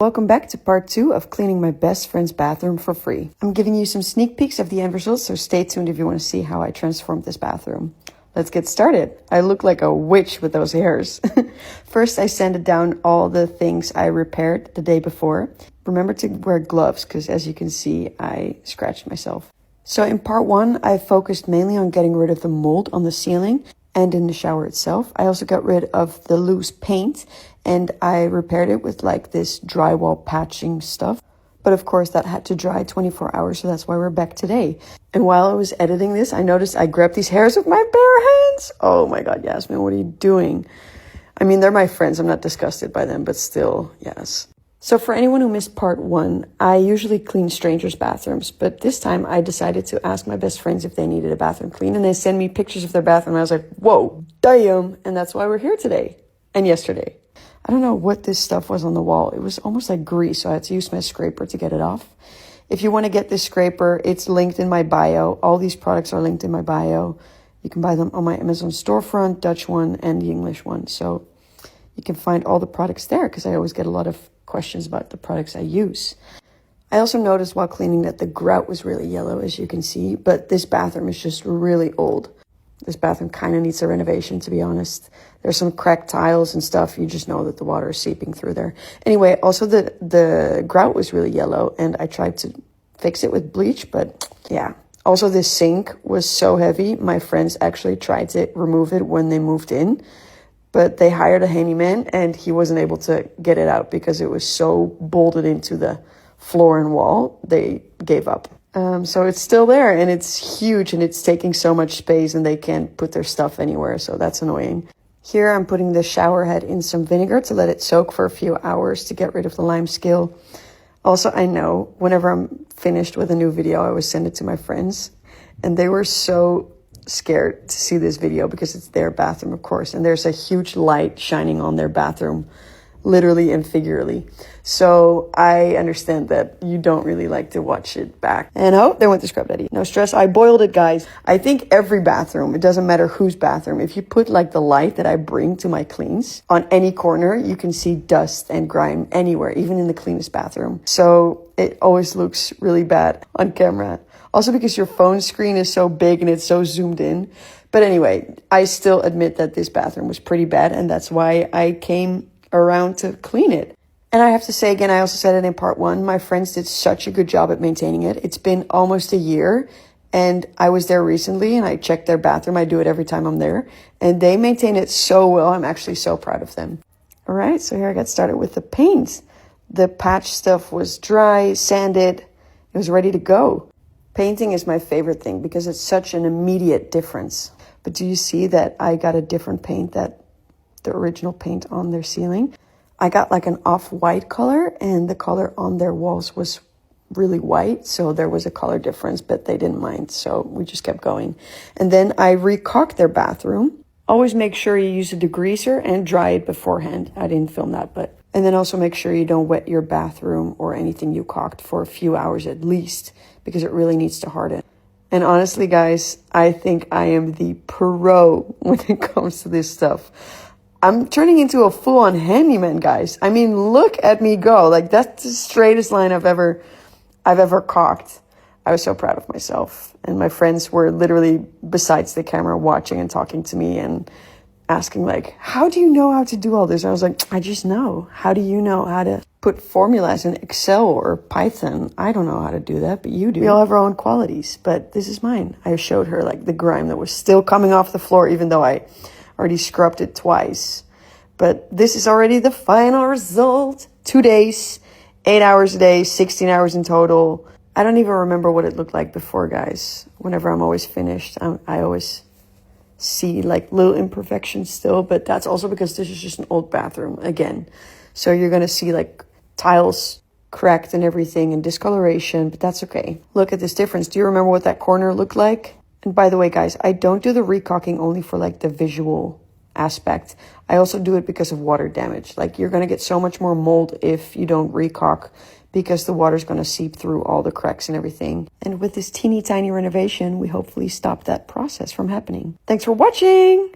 Welcome back to part 2 of cleaning my best friend's bathroom for free. I'm giving you some sneak peeks of the end results, so stay tuned if you want to see how I transformed this bathroom. Let's get started. I look like a witch with those hairs. First, I sanded down all the things I repaired the day before. Remember to wear gloves because as you can see, I scratched myself. So in part 1, I focused mainly on getting rid of the mold on the ceiling and in the shower itself. I also got rid of the loose paint and I repaired it with like this drywall patching stuff. But of course that had to dry 24 hours, so that's why we're back today. And while I was editing this, I noticed I grabbed these hairs with my bare hands. Oh my God, Yasmin, what are you doing? I mean, they're my friends. I'm not disgusted by them, but still, yes. So for anyone who missed part 1, I usually clean strangers' bathrooms, but this time I decided to ask my best friends if they needed a bathroom clean, and they sent me pictures of their bathroom. I was like, whoa, damn. And that's why we're here today and yesterday. I don't know what this stuff was on the wall. It was almost like grease, so I had to use my scraper to get it off. If you want to get this scraper, it's linked in my bio. All these products are linked in my bio. You can buy them on my Amazon storefront, Dutch one, and the English one. So you can find all the products there because I always get a lot of questions about the products I use. I also noticed while cleaning that the grout was really yellow, as you can see, but this bathroom is just really old. This bathroom kind of needs a renovation, to be honest. There's some cracked tiles and stuff. You just know that the water is seeping through there. Anyway, also the grout was really yellow, and I tried to fix it with bleach, but yeah. Also, this sink was so heavy. My friends actually tried to remove it when they moved in, but they hired a handyman, and he wasn't able to get it out because it was so bolted into the floor and wall. They gave up. So it's still there, and it's huge, and it's taking so much space, and they can't put their stuff anywhere, so that's annoying. Here I'm putting the shower head in some vinegar to let it soak for a few hours to get rid of the lime scale. Also, I know whenever I'm finished with a new video, I always send it to my friends, and they were so scared to see this video because it's their bathroom, of course, and there's a huge light shining on their bathroom, literally and figuratively. So I understand that you don't really like to watch it back. And oh, they went to Scrub Daddy. No stress, I boiled it, guys. I think every bathroom, it doesn't matter whose bathroom, if you put like the light that I bring to my cleans on any corner, you can see dust and grime anywhere, even in the cleanest bathroom. So it always looks really bad on camera. Also because your phone screen is so big and it's so zoomed in. But anyway, I still admit that this bathroom was pretty bad, and that's why I came around to clean it. And I have to say again, I also said it in part 1, my friends did such a good job at maintaining it. It's been almost a year, and I was there recently and I checked their bathroom. I do it every time I'm there, and they maintain it so well. I'm actually so proud of them. All right, so here I got started with the paint. The patch stuff was dry, sanded, it was ready to go. Painting is my favorite thing because it's such an immediate difference. But do you see that I got a different paint that the original paint on their ceiling? I got like an off-white color, and the color on their walls was really white, so there was a color difference, but they didn't mind, so we just kept going. And then I recaulked their bathroom. Always make sure you use a degreaser and dry it beforehand. I didn't film that, but... And then also make sure you don't wet your bathroom or anything you caulked for a few hours at least, because it really needs to harden. And honestly, guys, I think I am the pro when it comes to this stuff. I'm turning into a full-on handyman, guys. I mean, look at me go. Like, that's the straightest line I've ever caulked. I was so proud of myself. And my friends were literally besides the camera watching and talking to me and asking, like, how do you know how to do all this? And I was like, I just know. How do you know how to put formulas in Excel or Python? I don't know how to do that, but you do. We all have our own qualities, but this is mine. I showed her, like, the grime that was still coming off the floor, even though I already scrubbed it twice. But this is already the final result. 2 days, 8 hours a day, 16 hours in total. I don't even remember what it looked like before, guys. Whenever I'm always finished, I always see like little imperfections still, but that's also because this is just an old bathroom again. So you're going to see like tiles cracked and everything and discoloration, but that's okay. Look at this difference. Do you remember what that corner looked like? And by the way, guys, I don't do the recaulking only for like the visual aspect. I also do it because of water damage. Like, you're going to get so much more mold if you don't recaulk because the water's going to seep through all the cracks and everything. And with this teeny tiny renovation, we hopefully stop that process from happening. Thanks for watching.